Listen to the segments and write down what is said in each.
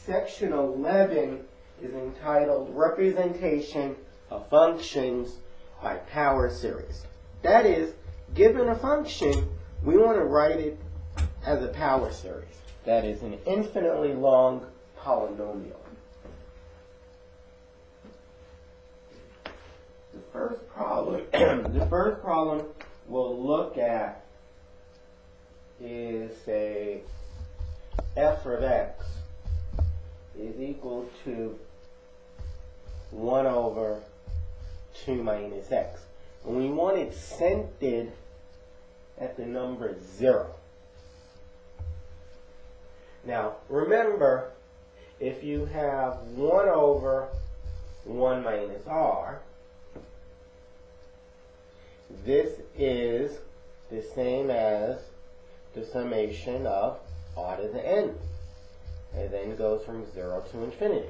Section 11 is entitled Representation of Functions by Power Series. That is, given a function, we want to write it as a power series. That is an infinitely long polynomial. The first problem we'll look at is, say, f of x is equal to 1 over 2 minus x. And we want it centered at the number 0. Now, remember, if you have 1 over 1 minus r, this is the same as the summation of r to the n. And then goes from 0 to infinity.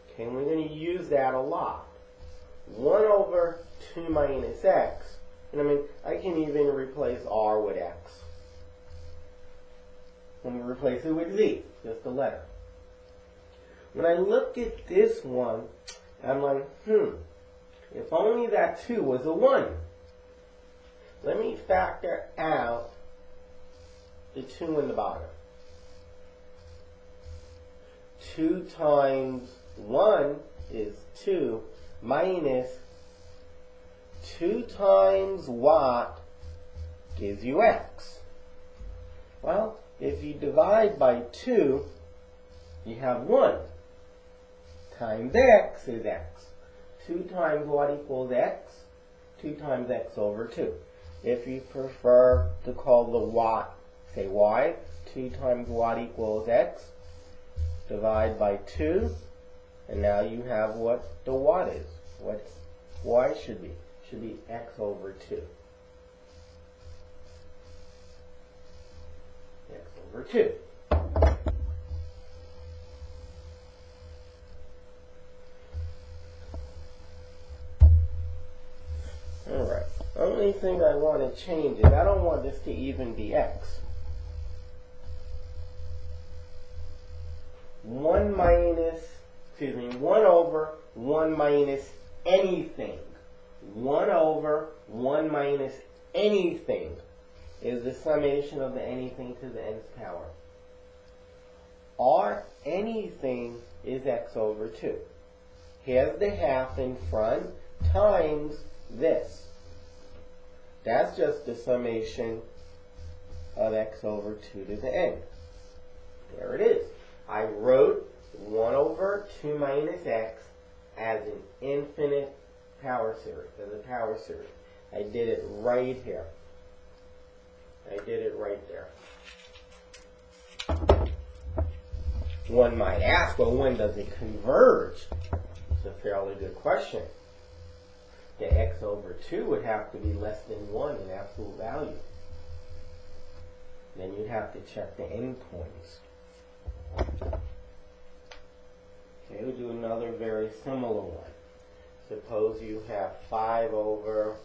Okay, and we're going to use that a lot. 1 over 2 minus x, and I can even replace r with x. And we replace it with z, just a letter. When I look at this one, I'm like, if only that 2 was a 1. Let me factor out the 2 in the bottom. 2 times 1 is 2 minus 2 times what gives you x. Well, if you divide by 2, you have 1 times x is x. 2 times what equals x? 2 times x over 2. If you prefer to call the what, say y, 2 times what equals x, divide by 2, and now you have what the what is. What y should be. Should be x over 2. X over 2. Alright. Only thing I want to change is I don't want this to even be x. 1 over 1 minus anything. 1 over 1 minus anything is the summation of the anything to the nth power. Our anything is x over 2. Here's the half in front times this. That's just the summation of x over 2 to the n. There it is. I wrote 1 over 2 minus x as an infinite power series, as a power series. I did it right here. I did it right there. One might ask, well, when does it converge? It's a fairly good question. The x over 2 would have to be less than 1 in absolute value. Then you'd have to check the endpoints. Okay, we'll do another very similar one. Suppose you have 5 over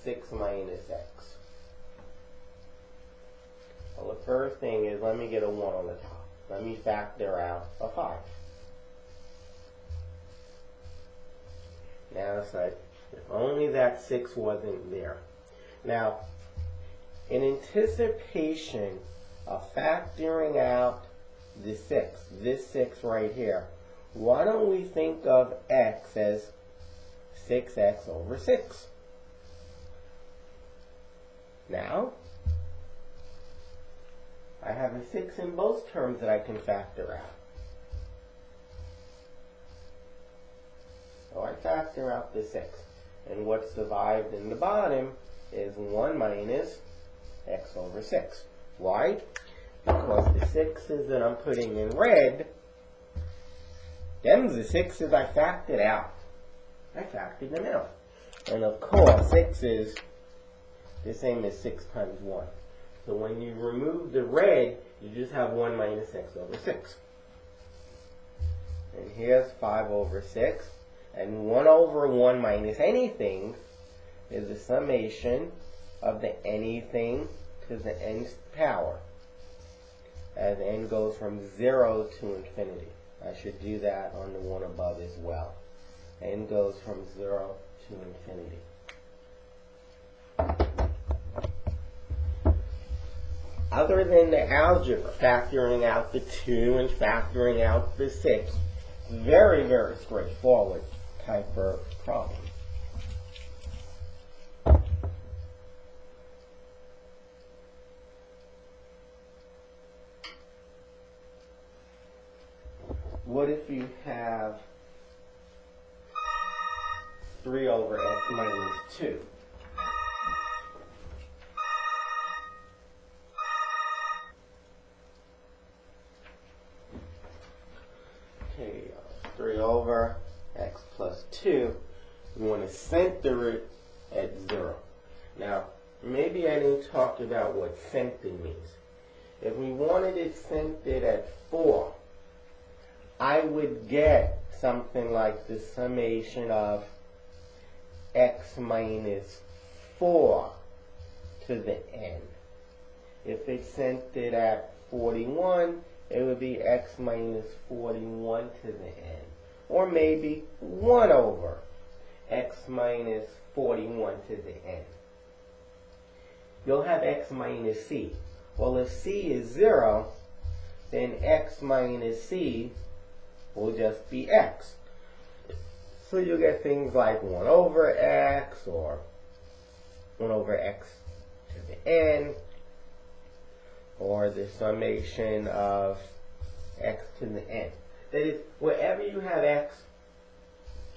6 minus x. Well, the first thing is, let me get a 1 on the top. Let me factor out a 5. Now it's like, if only that 6 wasn't there. Now, in anticipation of factoring out the 6, this 6 right here, why don't we think of x as 6x over 6? Now, I have a 6 in both terms that I can factor out. So I factor out the 6. And what's survived in the bottom is 1 minus x over 6. Why? Because the 6's that I'm putting in red, them's the 6's I factored out. I factored them out. And of course, 6 is the same as 6 times 1. So when you remove the red, you just have 1 minus x over 6. And here's 5 over 6. And 1 over 1 minus anything is the summation of the anything to the nth power as n goes from 0 to infinity. I should do that on the one above as well. N goes from 0 to infinity. Other than the algebra, factoring out the 2 and factoring out the 6, very, very straightforward type of problem. What if you have 3 over x minus 2? Okay, 3 over x plus 2. We want to center it at 0. Now, maybe I didn't talk about what centered means. If we wanted it centered at 4, I would get something like the summation of x minus 4 to the n. If it's centered at 41, it would be x minus 41 to the n. Or maybe 1 over x minus 41 to the n. You'll have x minus c. Well, if c is 0, then x minus c will just be x. So you'll get things like 1 over x or 1 over x to the n, or the summation of x to the n. That is, wherever you have x,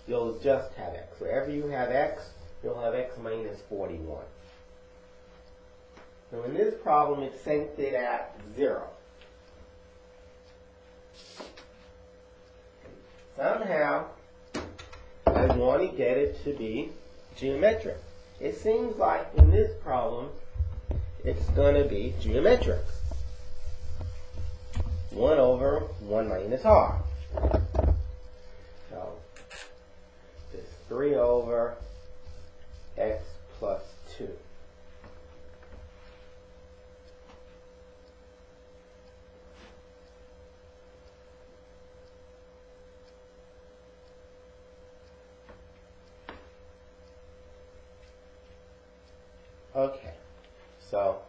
you'll just have x. Wherever you have x, you'll have x minus 41. So in this problem, it's centered at 0. Somehow, I want to get it to be geometric. It seems like in this problem, it's going to be geometric. 1 over 1 minus r. So, it's 3 over x plus 2. Okay, so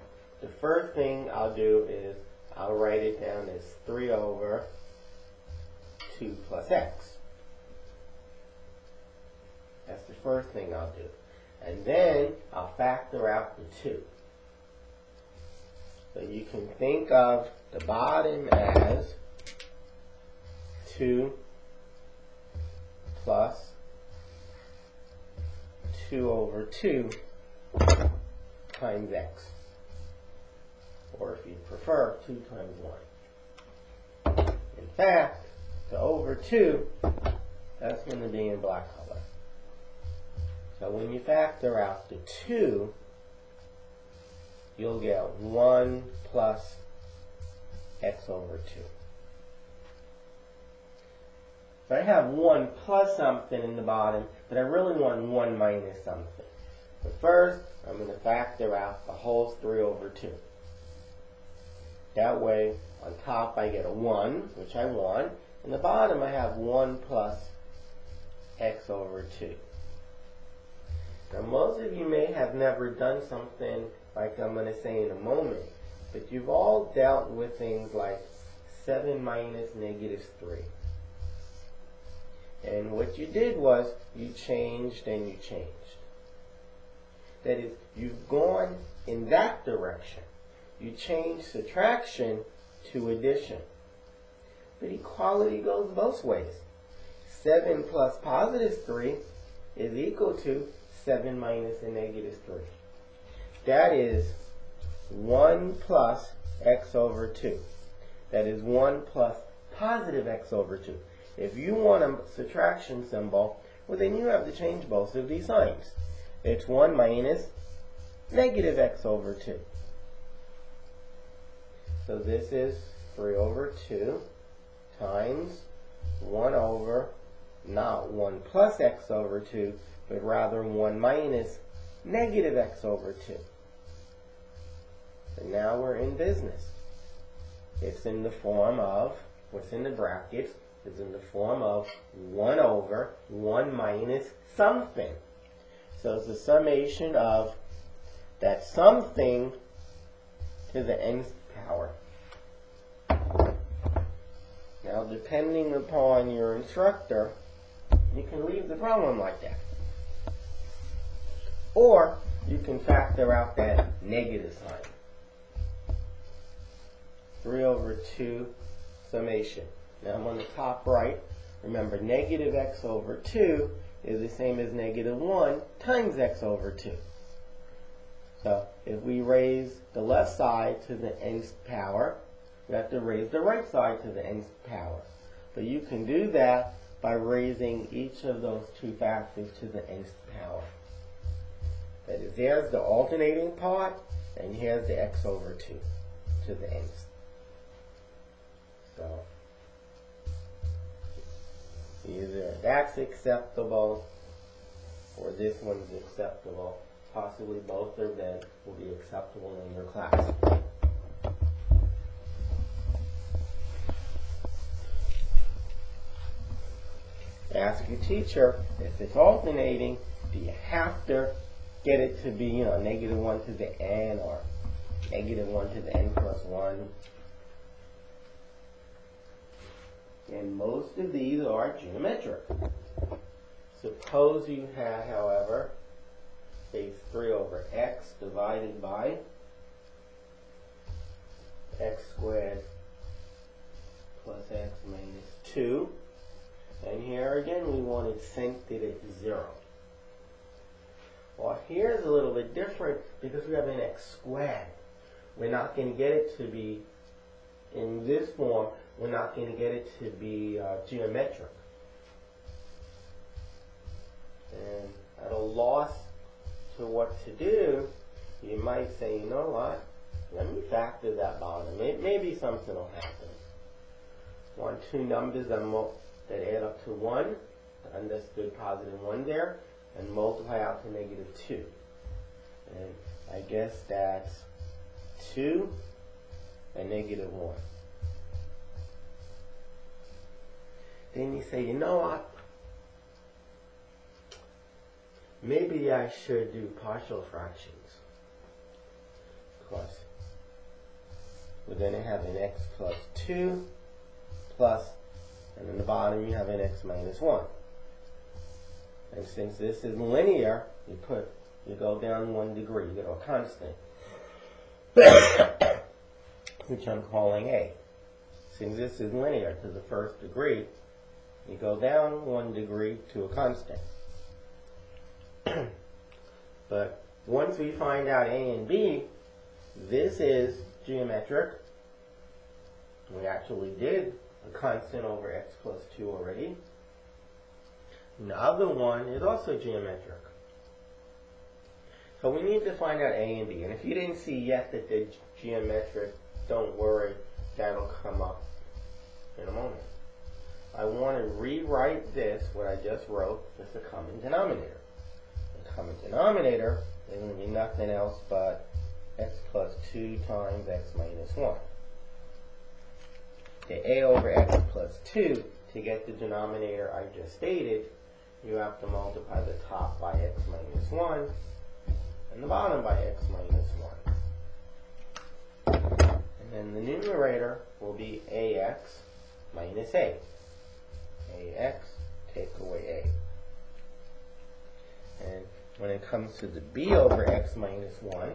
the first thing I'll do is I'll write it down as 3 over 2 plus x. That's the first thing I'll do. And then I'll factor out the 2. So you can think of the bottom as 2 plus 2 over 2 times x. Or if you prefer, 2 times 1. In fact, the over 2, that's going to be in black color. So when you factor out the 2, you'll get 1 plus x over 2. So I have 1 plus something in the bottom, but I really want 1 minus something. But first, I'm going to factor out the whole 3 over 2. That way, on top I get a 1, which I want. In the bottom I have 1 plus x over 2. Now most of you may have never done something like I'm going to say in a moment, but you've all dealt with things like 7 minus negative 3. And what you did was, you changed and you changed. That is, you've gone in that direction. You change subtraction to addition. But equality goes both ways. 7 plus positive 3 is equal to 7 minus a negative 3. That is 1 plus x over 2. That is 1 plus positive x over 2. If you want a subtraction symbol, well then you have to change both of these signs. It's 1 minus negative x over 2. So this is 3 over 2 times 1 over, not 1 plus x over 2, but rather 1 minus negative x over 2. And now we're in business. It's in the form of, what's in the brackets is in the form of 1 over 1 minus something. So it's the summation of that something to the nth power. Now, depending upon your instructor, you can leave the problem like that. Or you can factor out that negative sign. 3 over 2 summation. Now I'm on the top right. Remember, negative x over 2 is the same as negative 1 times x over 2. So if we raise the left side to the nth power, we have to raise the right side to the nth power. But you can do that by raising each of those two factors to the nth power. That is, there's the alternating part, and here's the x over 2 to the nth. So either that's acceptable or this one's acceptable. Possibly both of them will be acceptable in your class. Ask your teacher, if it's alternating, do you have to get it to be, negative 1 to the n or negative 1 to the n plus 1? And most of these are geometric. Suppose you had, however, say 3 over x divided by x squared plus x minus 2. And here again we want it centered at 0. Well, here's a little bit different because we have an x squared. We're not going to get it to be in this form. We're not going to get it to be geometric. And at a loss to what to do, you might say, you know what, let me factor that bottom. Maybe something will happen. Want two numbers that add up to 1, understood positive 1 there, and multiply out to negative 2. And I guess that's 2 and negative 1. Then you say, you know what? Maybe I should do partial fractions. Because we're going to have an x plus 2 plus, and in the bottom you have an x minus 1. And since this is linear, you go down 1 degree, you go to a constant, which I'm calling a. Since this is linear to the first degree, you go down 1 degree to a constant. But once we find out a and b, this is geometric. We actually did a constant over x plus 2 already. And the other one is also geometric. So we need to find out a and b. And if you didn't see yet that they're geometric, don't worry, that'll come up in a moment. I want to rewrite this, what I just wrote, as a common denominator. The common denominator is going to be nothing else but x plus 2 times x minus 1. The a over x plus 2, to get the denominator I just stated, you have to multiply the top by x minus 1 and the bottom by x minus 1. And then the numerator will be ax minus a. Ax, take away a. And when it comes to the b over x minus 1,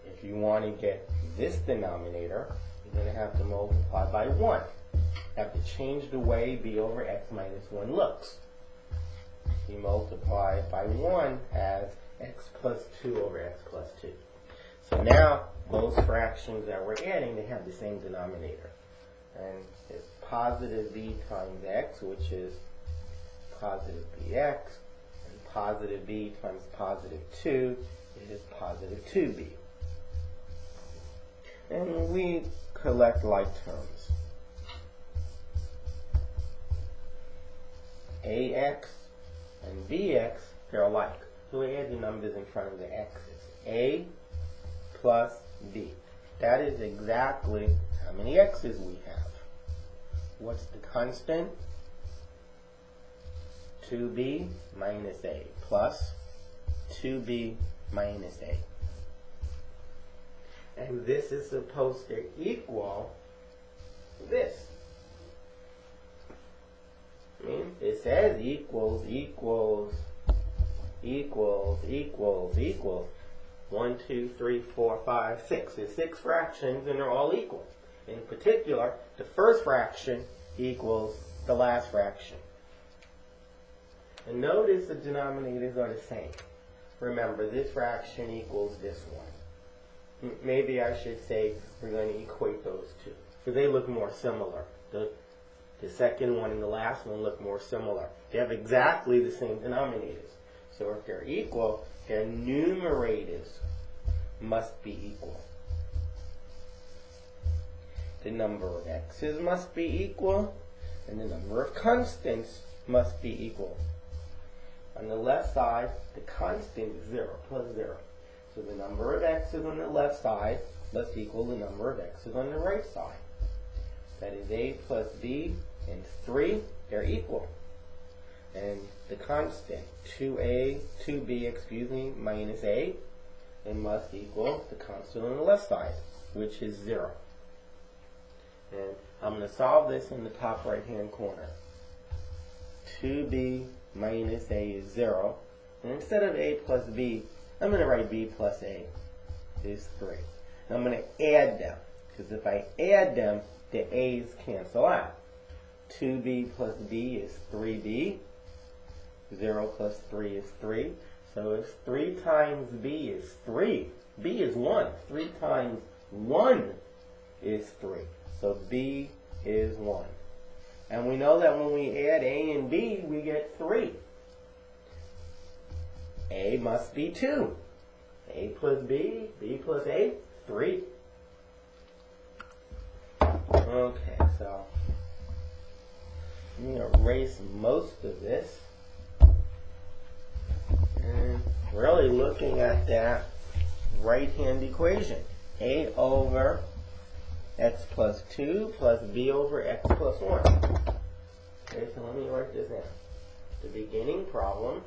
if you want to get this denominator, you're going to have to multiply by 1. You have to change the way b over x minus 1 looks. You multiply by 1 as x plus 2 over x plus 2. So now, those fractions that we're adding, they have the same denominator. And it's positive b times x, which is positive bx, and positive b times positive 2 is positive 2b. And we collect like terms. ax and bx, they're alike. So we add the numbers in front of the x's. A plus b. that is exactly how many x's we have. What's the constant? 2b minus a plus 2b minus a. And this is supposed to equal this. I mean, it says equals, equals, equals, equals, equals. 1, 2, 3, 4, 5, 6. There's 6 fractions and they're all equal. In particular, the first fraction equals the last fraction. And notice the denominators are the same. Remember, this fraction equals this one. Maybe I should say we're going to equate those two, because they look more similar. The second one and the last one look more similar. They have exactly the same denominators. So if they're equal, their numerators must be equal. The number of x's must be equal, and the number of constants must be equal. On the left side, the constant is 0 plus 0. So the number of x's on the left side must equal the number of x's on the right side. That is a plus b and 3, they're equal. And the constant, 2b, minus a, it must equal the constant on the left side, which is 0. And I'm going to solve this in the top right hand corner. 2b minus a is 0. And instead of a plus b, I'm going to write b plus a is 3. And I'm going to add them, because if I add them, the a's cancel out. 2b plus b is 3b. 0 plus 3 is 3. So if 3 times b is 3, b is 1. 3 times 1 is 3. So b is 1. And we know that when we add a and b, we get 3. A must be 2. A plus b, b plus a, 3. Okay, so I'm going to erase most of this. And really looking at that right-hand equation. A over x plus 2 plus b over x plus 1. Okay, so let me write this down. The beginning problem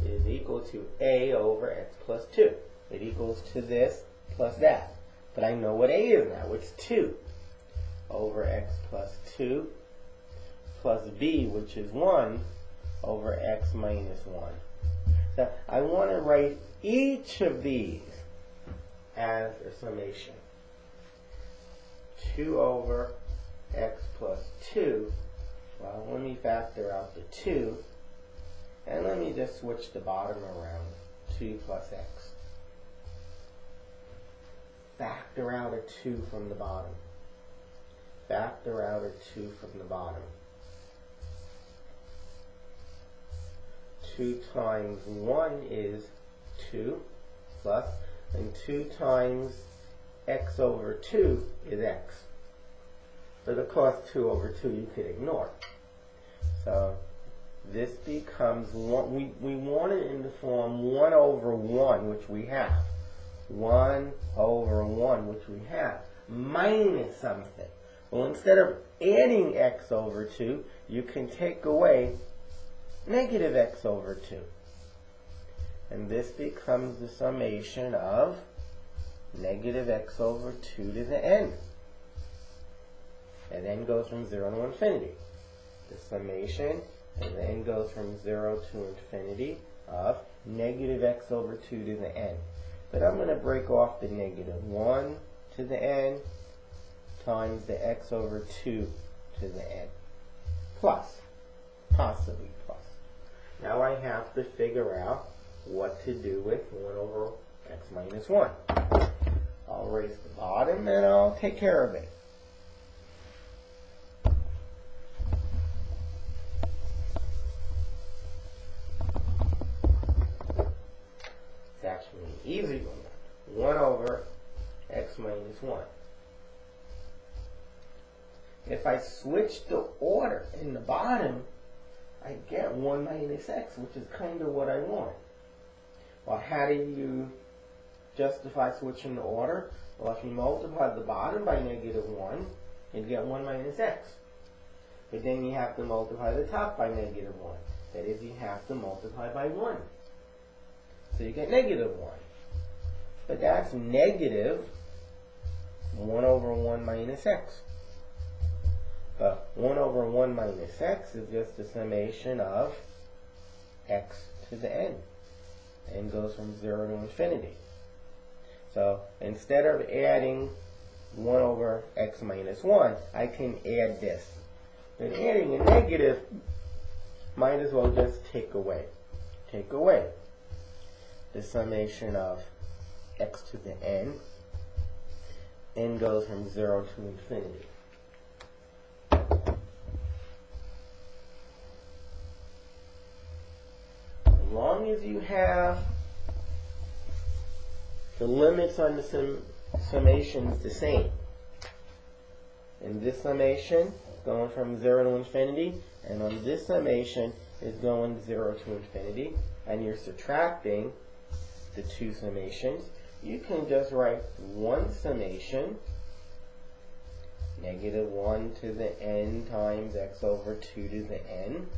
is equal to a over x plus 2. It equals to this plus that. But I know what a is now. It's 2 over x plus 2 plus b, which is 1, over x minus 1. So I want to write each of these as a summation. 2 over x plus 2. Well, let me factor out the 2. And let me just switch the bottom around. 2 plus x. Factor out a 2 from the bottom. Factor out a 2 from the bottom. 2 times 1 is 2 plus, and 2 times x over 2 is x. But of course 2 over 2 you could ignore. So this becomes 1, we want it in the form 1 over 1, which we have. 1 over 1, which we have, minus something. Well, instead of adding x over 2, you can take away negative x over 2. And this becomes the summation of negative x over 2 to the n. And n goes from 0 to infinity. The summation, and the n goes from 0 to infinity, of negative x over 2 to the n. But I'm going to break off the negative 1 to the n times the x over 2 to the n. Plus, possibly plus. Now I have to figure out what to do with 1 over x minus 1. I'll raise the bottom and I'll take care of it. It's actually an easy one. 1 over x minus 1. If I switch the order in the bottom, I get 1 minus x, which is kind of what I want. Well, how do you justify switching the order? Well, if you multiply the bottom by -1, you'd get 1 minus x. But then you have to multiply the top by -1. That is, you have to multiply by 1. So you get -1. But that's negative 1 over 1 minus x. But 1 over 1 minus x is just the summation of x to the n. N goes from 0 to infinity. So instead of adding 1 over x minus 1, I can add this. But adding a negative, might as well just take away. Take away the summation of x to the n. N goes from 0 to infinity. As long as you have the limits on the summations the same. And this summation going from 0 to infinity, and on this summation is going 0 to infinity, and you're subtracting the two summations, you can just write one summation, -1 to the n times x over 2 to the n,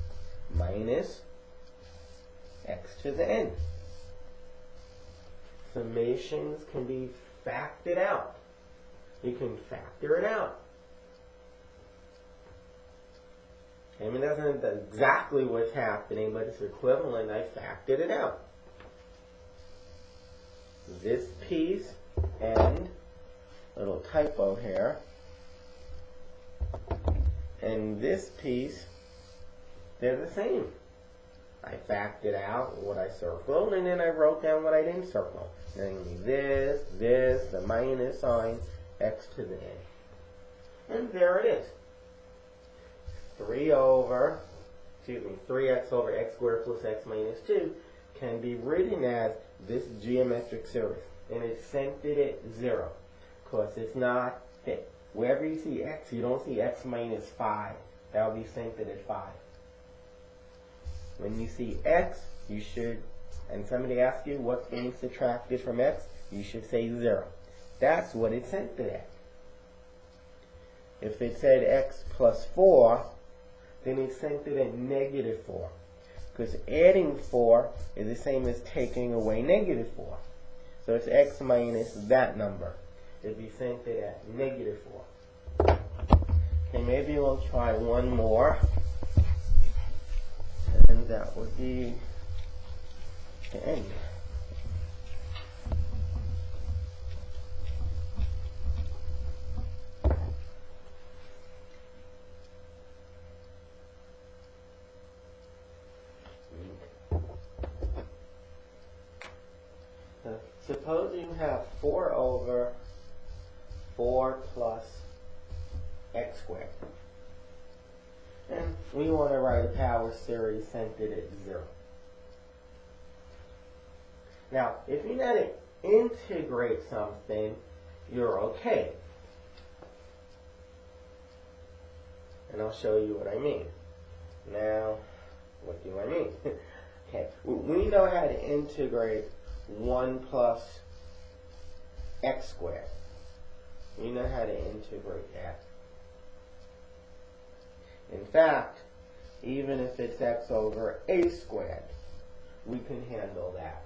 minus x to the n. Summations can be factored out. You can factor it out. I mean, that's not exactly what's happening, but it's equivalent. I factored it out. This piece and little typo here, and this piece, they're the same. I factored out what I circled, and then I wrote down what I didn't circle. Namely this, the minus sign, x to the n. And there it is. 3x over x squared plus x minus 2 can be written as this geometric series. And it's centered at 0. Because it's not fit. Wherever you see x, you don't see x minus 5. That will be centered at 5. When you see x, you should, and somebody asks you what's being subtracted from x, you should say 0. That's what it's centered at. If it said x plus 4, then it's centered at -4. Because adding 4 is the same as taking away -4. So it's x minus that number. It'd be centered at -4. Okay, maybe we'll try one more. And that would be the end. Suppose you have 4 over 4 plus x squared. And we want to write a power series centered at 0. Now, if you know to integrate something, you're okay. And I'll show you what I mean. Now, what do I mean? Okay, we know how to integrate 1 plus x squared. We know how to integrate that. In fact, even if it's x over a squared, we can handle that.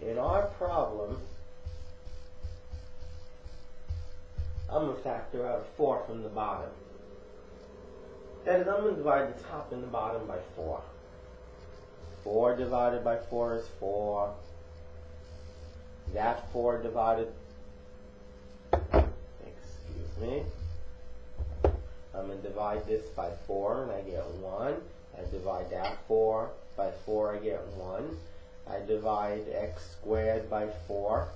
In our problem, I'm going to factor out a 4 from the bottom. That is, I'm going to divide the top and the bottom by 4. 4 divided by 4 is 4. That 4 divided, excuse me, I'm going to divide this by 4 and I get 1. I divide that 4 by 4, I get 1. I divide x squared by 4,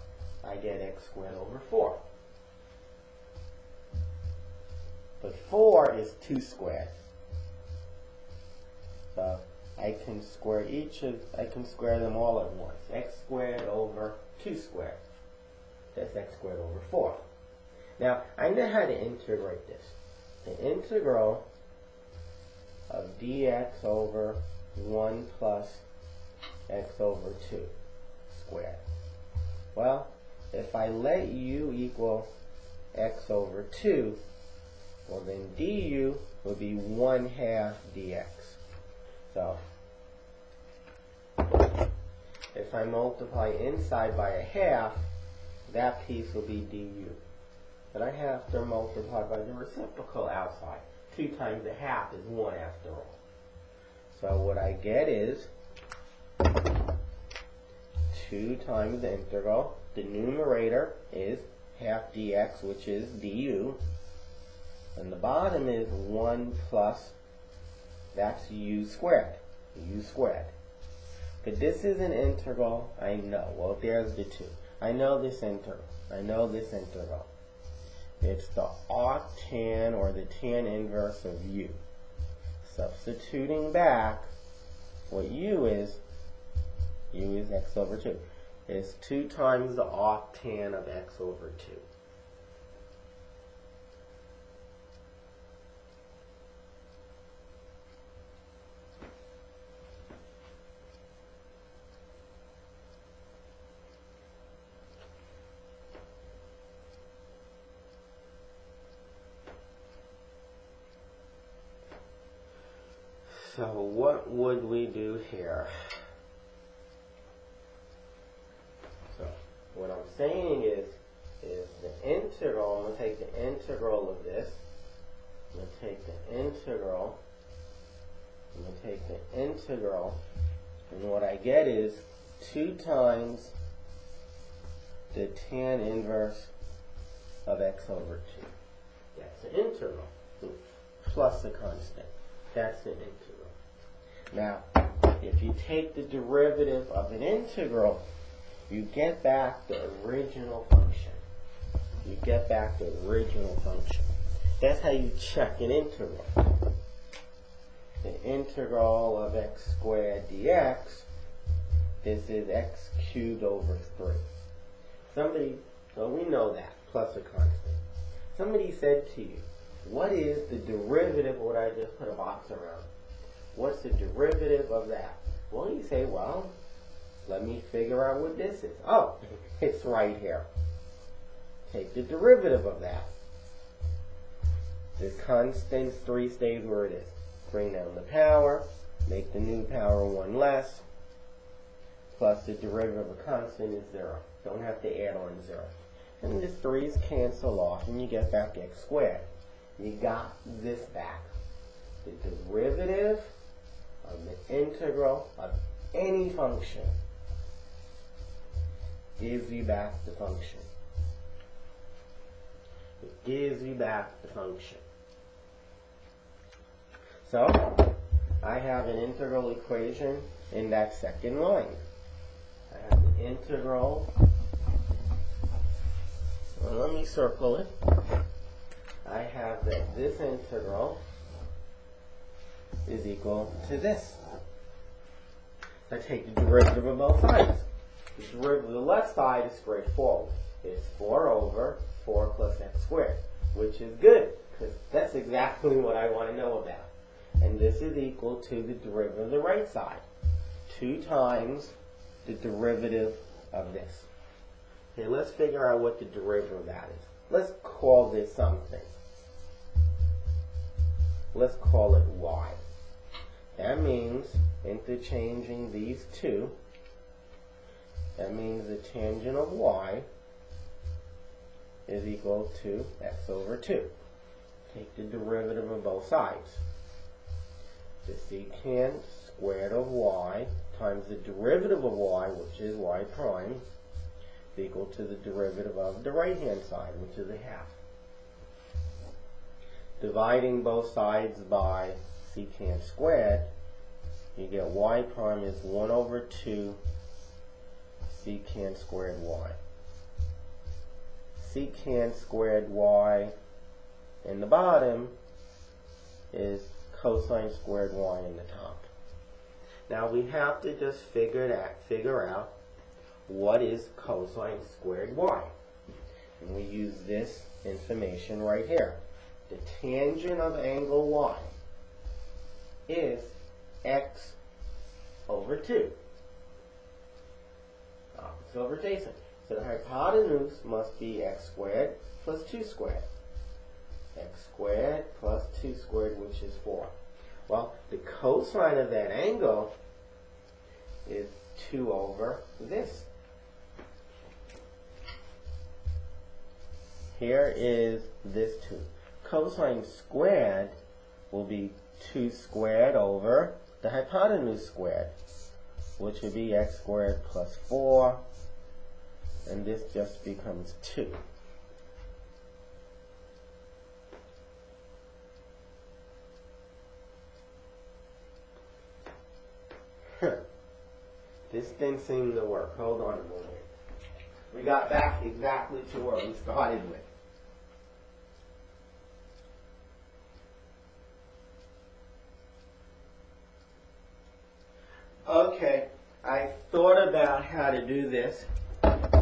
I get x squared over 4. But 4 is 2 squared. So I can square them all at once. X squared over 2 squared. That's x squared over 4. Now, I know how to integrate this. The integral of dx over 1 plus x over 2 squared. Well, if I let u equal x over 2, well then du would be 1/2 dx. So, if I multiply inside by a half, that piece will be du. But I have to multiply by the reciprocal outside. 2 times a half is 1 after all. So what I get is 2 times the integral. The numerator is half dx, which is du. And the bottom is 1 plus, that's u squared. U squared. But this is an integral, I know. Well, there's the 2. I know this integral. I know this integral. It's the arctan, or the tan inverse of u. Substituting back, what u is x over 2. It's 2 times the arctan of x over 2. So what would we do here? So what I'm saying is the integral, I'm going to take the integral of this. I'm going to take the integral. I'm going to take the integral. And what I get is 2 times the tan inverse of x over 2. That's the integral. Plus a constant. That's the integral. Now, if you take the derivative of an integral, you get back the original function. You get back the original function. That's how you check an integral. The integral of x squared dx, this is x cubed over 3. Well, we know that, plus a constant. Somebody said to you, what is the derivative of what I just put a box around? What's the derivative of that? Well, you say, well, let me figure out what this is. Oh, it's right here. Take the derivative of that. The constant 3 stays where it is. Bring down the power, make the new power 1 less, plus the derivative of a constant is 0. Don't have to add on 0. And the 3's cancel off, and you get back x squared. You got this back. The derivative of the integral of any function gives you back the function. It gives you back the function. So, I have an integral equation in that second line. I have the integral. Well, let me circle it. I have that this integral is equal to this. I take the derivative of both sides. The derivative of the left side is straightforward. It's 4 over 4 plus x squared, which is good, because that's exactly what I want to know about. And this is equal to the derivative of the right side. 2 times the derivative of this. Okay, let's figure out what the derivative of that is. Let's call this something. Let's call it y. That means interchanging these two. That means the tangent of y is equal to x over 2. Take the derivative of both sides. The secant squared of y times the derivative of y, which is y prime, is equal to the derivative of the right-hand side, which is a half. Dividing both sides by secant squared, you get y prime is 1 over 2 secant squared y. Secant squared y in the bottom is cosine squared y in the top. Now we have to just figure out what is cosine squared y. And we use this information right here. The tangent of angle y is x over 2. Opposite over adjacent. So the hypotenuse must be x squared plus 2 squared. X squared plus 2 squared, which is 4. Well, the cosine of that angle is 2 over this. Here is this 2. Cosine squared will be 2 squared over the hypotenuse squared, which would be x squared plus 4, and this just becomes 2. This didn't seem to work. Hold on a moment. We got back exactly to where we started with. Okay, I thought about how to do this.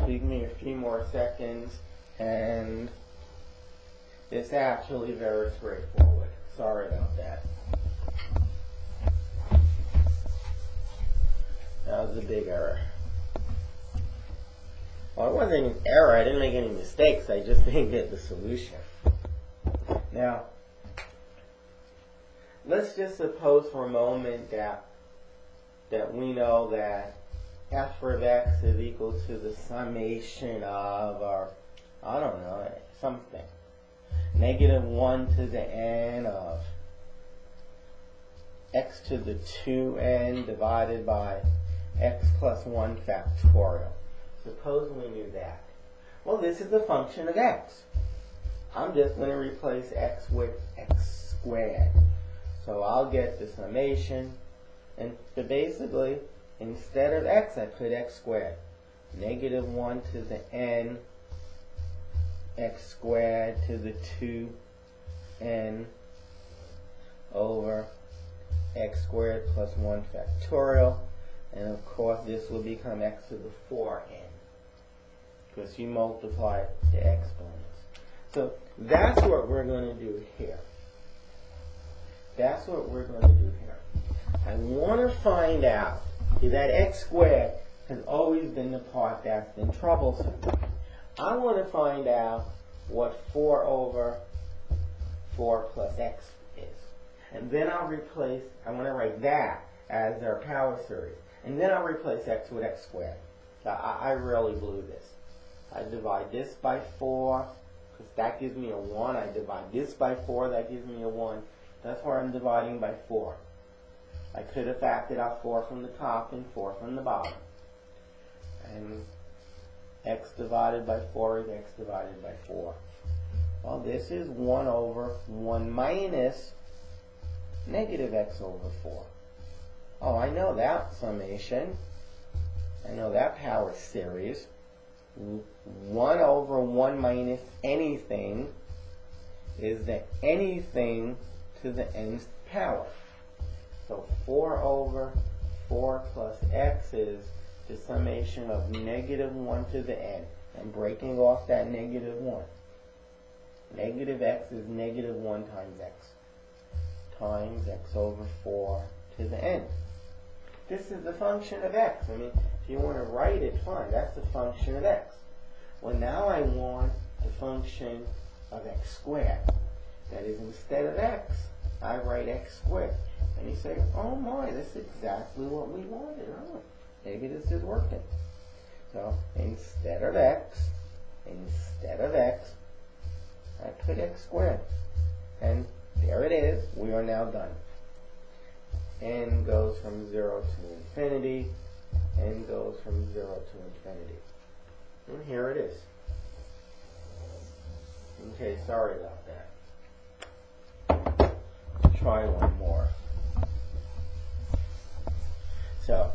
Give me a few more seconds, and it's actually very straightforward. Sorry about that. That was a big error. Well, it wasn't an error. I didn't make any mistakes. I just didn't get the solution. Now, let's just suppose for a moment that we know that f of x is equal to the summation of, or I don't know, something. Negative 1 to the n of x to the 2n divided by x plus 1 factorial. Suppose we knew that. Well, this is a function of x. I'm just going to replace x with x squared. So I'll get the summation, and so basically, instead of x, I put x squared. Negative 1 to the n, x squared to the 2n over x squared plus 1 factorial. And of course, this will become x to the 4n, because you multiply the exponents. So that's what we're going to do here. That's what we're going to do here. I want to find out, see, that x squared has always been the part that's been troublesome. I want to find out what 4 over 4 plus x is. And then I'll replace, I want to write that as our power series. And then I'll replace x with x squared. So I really blew this. I divide this by 4, because that gives me a 1. I divide this by 4, that gives me a 1. That's where I'm dividing by 4. I could have factored out 4 from the top and 4 from the bottom. And x divided by 4 is x divided by 4. Well, this is 1 over 1 minus negative x over 4. Oh, I know that summation. I know that power series. 1 over 1 minus anything is the anything to the nth power. So 4 over 4 plus x is the summation of negative 1 to the n. I'm breaking off that negative 1. Negative x is negative 1 times x over 4 to the n. This is the function of x. I mean, if you want to write it, fine. That's the function of x. Well, now I want the function of x squared. That is, instead of x, I write x squared. And you say, oh my, this is exactly what we wanted. Oh, maybe this is working. So instead of x, I put x squared. And there it is. We are now done. N goes from 0 to infinity. N goes from 0 to infinity. And here it is. Okay, sorry about that. Try one more. So,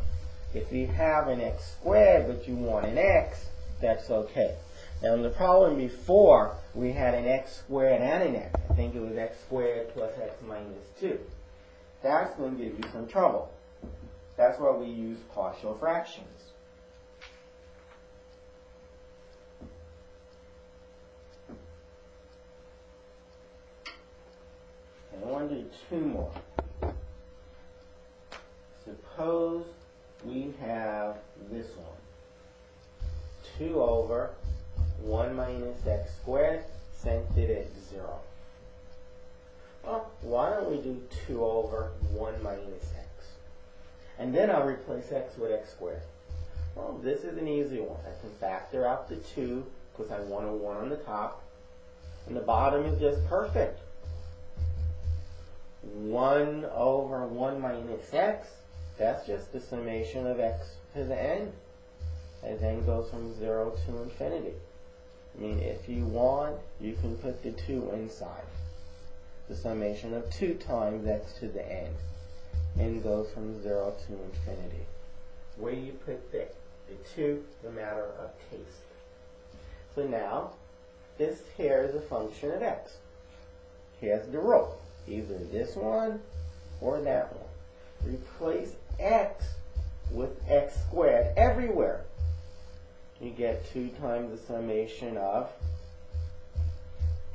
if you have an x squared but you want an x, that's okay. Now in the problem before, we had an x squared and an x. I think it was x squared plus x minus 2. That's going to give you some trouble. That's why we use partial fractions. And I want to do 2 more. Suppose we have this one. 2 over 1 minus x squared, centered at 0. Well, why don't we do 2 over 1 minus x? And then I'll replace x with x squared. Well, this is an easy one. I can factor out the 2 because I want a 1 on the top. And the bottom is just perfect. 1 over 1 minus x, that's just the summation of x to the n. As n goes from 0 to infinity. I mean, if you want, you can put the 2 inside. The summation of 2 times x to the n. N goes from 0 to infinity. Where you put the 2 is a matter of taste. So now, this here is a function of x. Here's the rule. Either this one or that one. Replace x with x squared everywhere. You get 2 times the summation of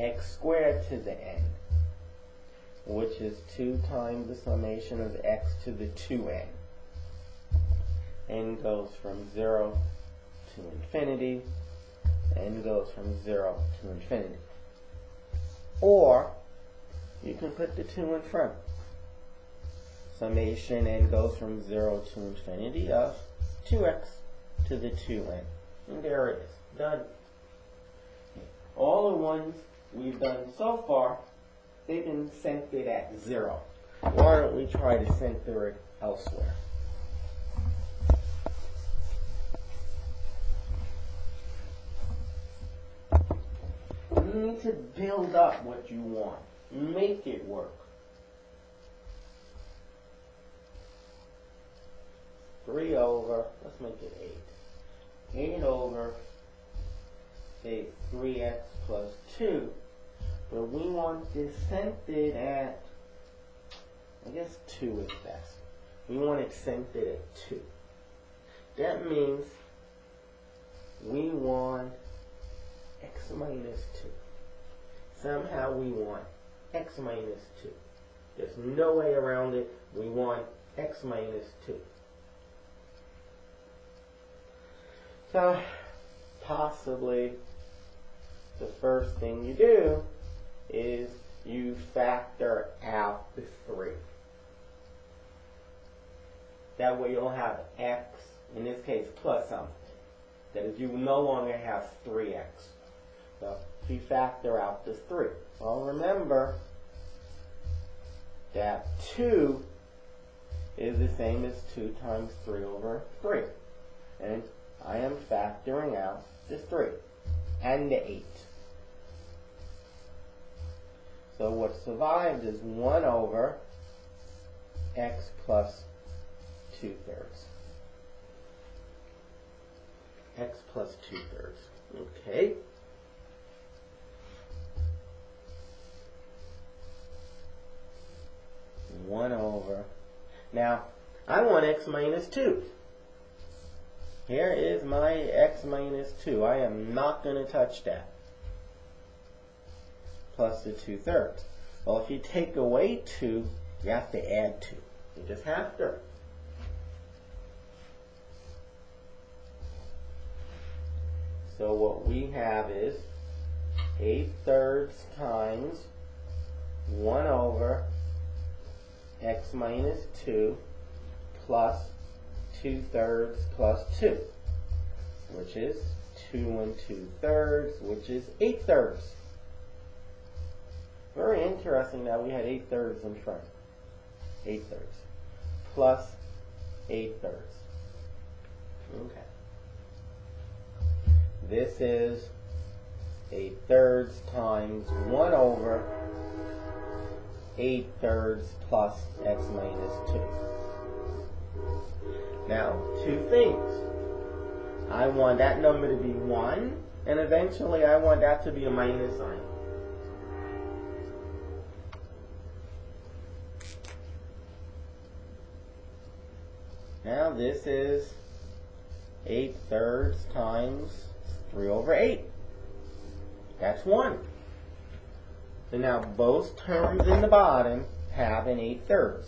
x squared to the n, which is 2 times the summation of x to the 2n. N goes from 0 to infinity. N goes from 0 to infinity. Or, you can put the 2 in front. Summation n goes from 0 to infinity of 2x to the 2n. And there it is. Done. All the ones we've done so far, they've been centered at 0. Why don't we try to center it elsewhere? You need to build up what you want. Make it work. 3 over, let's make it 8. 8 over, say, 3x plus 2. But we want this centered at, I guess 2 is best. We want it centered at 2. That means we want x minus 2. Somehow we want x minus 2. There's no way around it. We want x minus 2. So, possibly the first thing you do is you factor out the 3. That way you'll have x, in this case plus something. That is, you no longer have 3x. So, if you factor out this 3. Well, remember that 2 is the same as 2 times 3 over 3. And I am factoring out this 3 and the 8. So what survived is 1 over x plus 2/3. X plus 2/3. Okay. One over. Now, I want x minus 2. Here is my x minus 2. I am not going to touch that. Plus the 2/3. Well, if you take away 2, you have to add 2. You just have to. So what we have is 8/3 times 1 over x minus 2 plus 2/3 plus 2, which is 2 and 2/3, which is 8/3. Very interesting that we had 8/3 in front. 8/3 plus 8/3. Okay. This is 8/3 times 1 over 8/3 plus x minus 2. Now, 2 things. I want that number to be 1, and eventually I want that to be a minus sign. Now this is 8/3 times 3 over 8. That's 1. So now both terms in the bottom have an 8/3.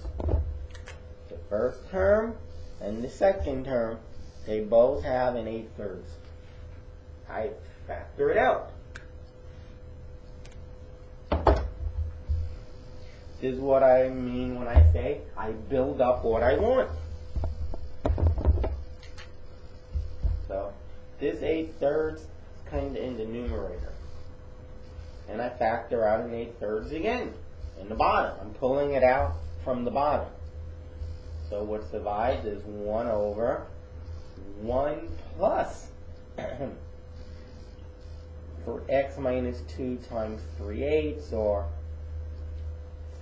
The first term and the second term, they both have an 8/3. I factor it out. This is what I mean when I say I build up what I want. So this 8/3 is kind of in the numerator. And I factor out an 8/3 again in the bottom. I'm pulling it out from the bottom. So what survives is 1 over 1 plus for x minus 2 times 3/8, or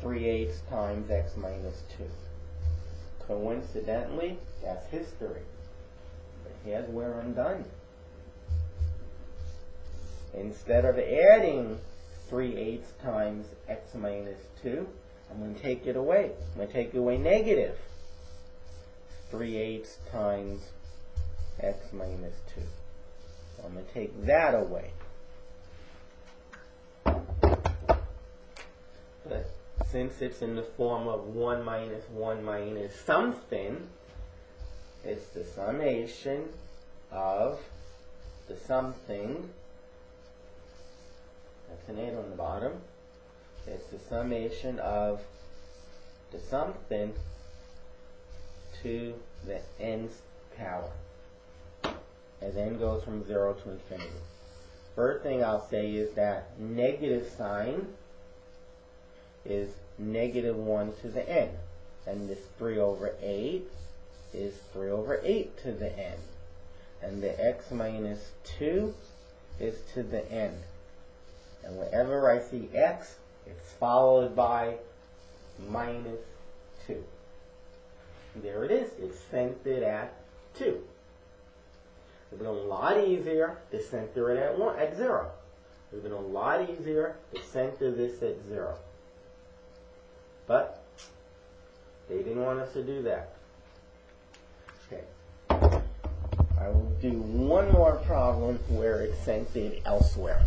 3/8 times x minus 2. Coincidentally, that's history. But here's where I'm done. Instead of adding 3/8 times x minus 2, I'm going to take it away. I'm going to take away negative 3/8 times x minus 2. So I'm going to take that away. But since it's in the form of 1 minus something, it's the summation of the something. That's an 8 on the bottom. It's the summation of the something to the nth power. As n goes from 0 to infinity. First thing I'll say is that negative sign is negative 1 to the n. And this 3 over 8 is 3 over 8 to the n. And the x minus 2 is to the n. And whenever I see x, it's followed by minus 2. There it is. It's centered at 2. It would have been a lot easier to center it at 0. It would have been a lot easier to center this at 0. But they didn't want us to do that. Okay. I will do one more problem where it's centered elsewhere.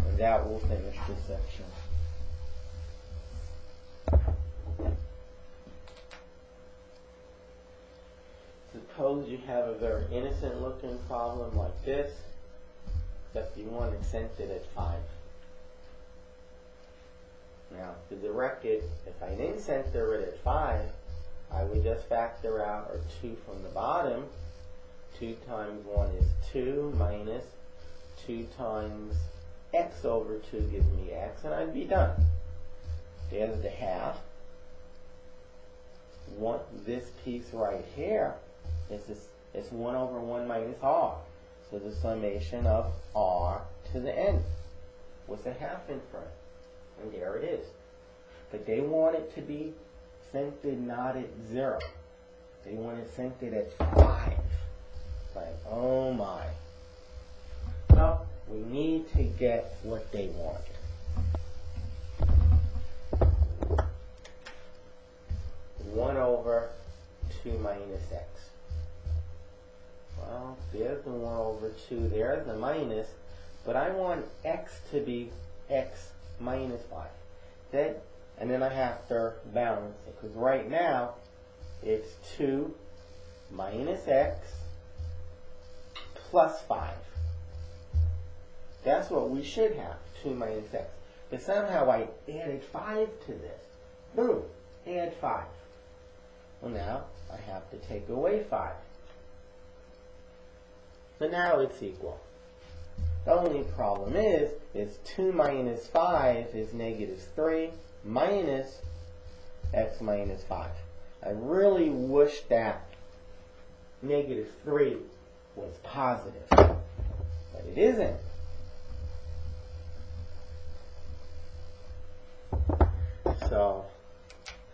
And that will finish this section. Suppose you have a very innocent looking problem like this, except you want it centered at 5. Now, for the record, if I didn't center it at 5, I would just factor out our 2 from the bottom. 2 times 1 is 2 minus 2 times x over 2 gives me x, and I'd be done. There's the half. This piece right here is 1 over 1 minus r. So the summation of r to the n with a half in front. And there it is. But they want it to be centered not at 0. They want it centered at 5. Like, oh my. Well, we need to get what they want. One over 2 minus x. Well, there's the 1 over 2, there's the minus, but I want x to be x minus 5. And then I have to balance it, because right now it's 2 minus x plus 5. That's what we should have, 2 minus x. But somehow I added 5 to this. Boom, add 5. Well, now I have to take away 5. So now it's equal. The only problem is 2 minus 5 is negative 3 minus x minus 5. I really wish that negative 3 was positive, but it isn't. So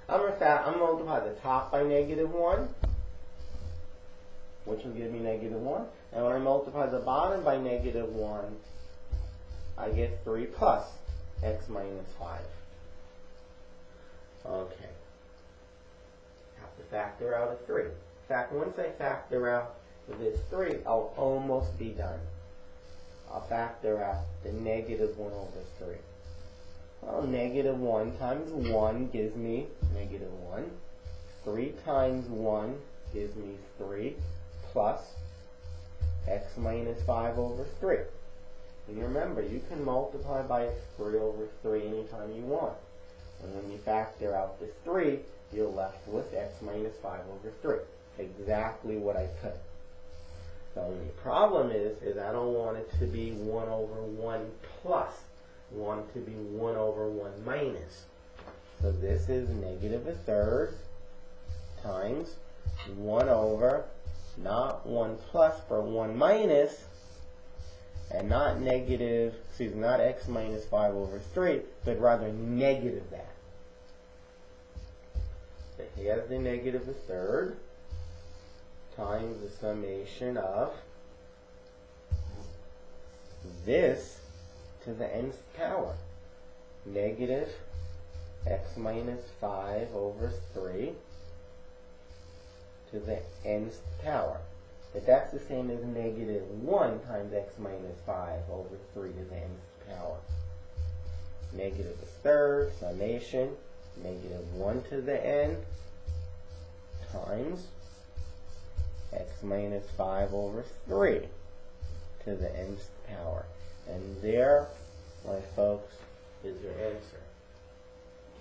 I'm going to multiply the top by negative 1, which will give me negative 1. And when I multiply the bottom by negative 1, I get 3 plus x minus 5. Okay. Have to factor out a 3. In fact, once I factor out this 3, I'll almost be done. I'll factor out the negative 1 over 3. Well, negative 1 times 1 gives me negative 1. 3 times 1 gives me 3 plus x minus 5 over 3. And remember, you can multiply by 3 over 3 anytime you want. And when you factor out this 3, you're left with x minus 5 over 3. Exactly what I put. The only problem is I don't want it to be 1 over 1 plus. I want it to be 1 over 1 minus. So this is negative a third times 1 over, not 1 plus for 1 minus, and not not x minus 5 over 3, but rather negative that. So here's the negative a third times the summation of this to the nth power. Negative x minus 5 over 3 to the nth power. But that's the same as negative 1 times x minus 5 over 3 to the nth power. Negative a third, summation, negative 1 to the n times x minus 5 over 3 to the nth power. And there, my folks, is your answer.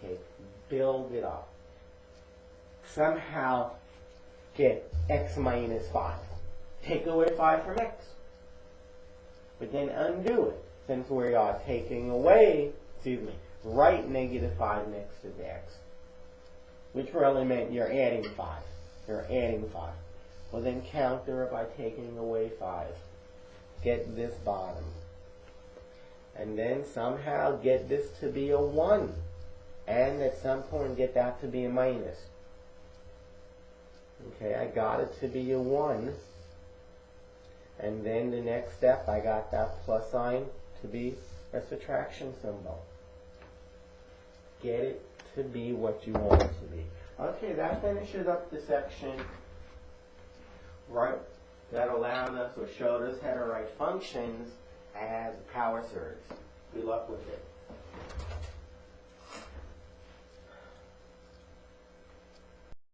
Okay, build it up. Somehow get x minus 5. Take away 5 from x. But then undo it. Since we are taking away, write negative 5 next to the x. Which really meant you're adding 5. You're adding 5. Well, then counter it by taking away 5. Get this bottom. And then somehow get this to be a 1. And at some point get that to be a minus. Okay, I got it to be a 1. And then the next step, I got that plus sign to be a subtraction symbol. Get it to be what you want it to be. Okay, that finishes up the section, right, that allowed us or showed us how to write functions as power series. Good luck with it.